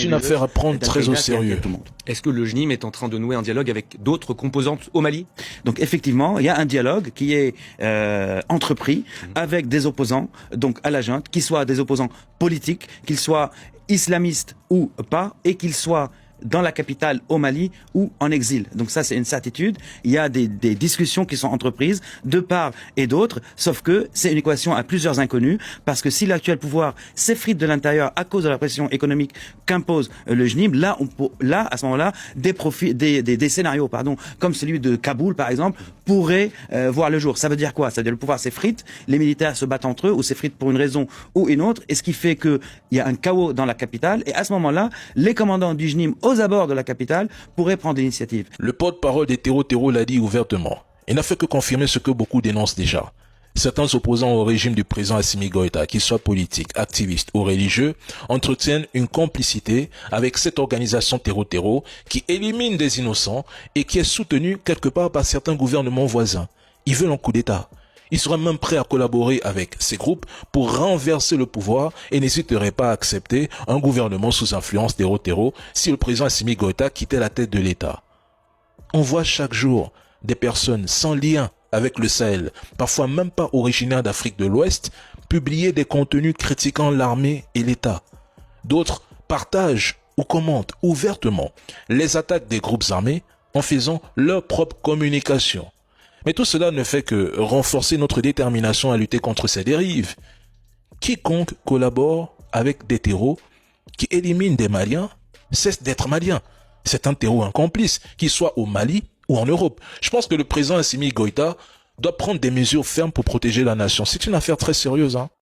C'est une affaire à prendre très au sérieux. Est-ce que le JNIM est en train de nouer un dialogue avec d'autres composantes au Mali? Donc effectivement, il y a un dialogue qui est entrepris avec des opposants, donc à la junte, qu'ils soient des opposants politiques, qu'ils soient islamistes ou pas, et qu'ils soient dans la capitale au Mali ou en exil. Donc ça, c'est une certitude. Il y a des discussions qui sont entreprises de part et d'autre, sauf que c'est une équation à plusieurs inconnus, parce que si l'actuel pouvoir s'effrite de l'intérieur à cause de la pression économique qu'impose le JNIM, là, à ce moment-là, des scénarios, comme celui de Kaboul, par exemple, pourraient voir le jour. Ça veut dire quoi? Ça veut dire le pouvoir s'effrite, les militaires se battent entre eux, ou s'effritent pour une raison ou une autre, et ce qui fait qu'il y a un chaos dans la capitale, et à ce moment-là, les commandants du JNIM aux abords de la capitale pourraient prendre l'initiative. Le porte-parole des terreaux l'a dit ouvertement. Il n'a fait que confirmer ce que beaucoup dénoncent déjà. Certains opposants au régime du président Assimi Goïta, qu'ils soient politiques, activistes ou religieux, entretiennent une complicité avec cette organisation terreau qui élimine des innocents et qui est soutenue quelque part par certains gouvernements voisins. Ils veulent un coup d'État. Ils seraient même prêts à collaborer avec ces groupes pour renverser le pouvoir et n'hésiteraient pas à accepter un gouvernement sous influence terreau si le président Assimi Goïta quittait la tête de l'État. On voit chaque jour des personnes sans lien avec le Sahel, parfois même pas originaires d'Afrique de l'Ouest, publier des contenus critiquant l'armée et l'État. D'autres partagent ou commentent ouvertement les attaques des groupes armés en faisant leur propre communication. Mais tout cela ne fait que renforcer notre détermination à lutter contre ces dérives. Quiconque collabore avec des terreaux qui éliminent des Maliens cesse d'être malien. C'est un terreau incomplice, qu'il soit au Mali ou en Europe. Je pense que le président Assimi Goïta doit prendre des mesures fermes pour protéger la nation. C'est une affaire très sérieuse,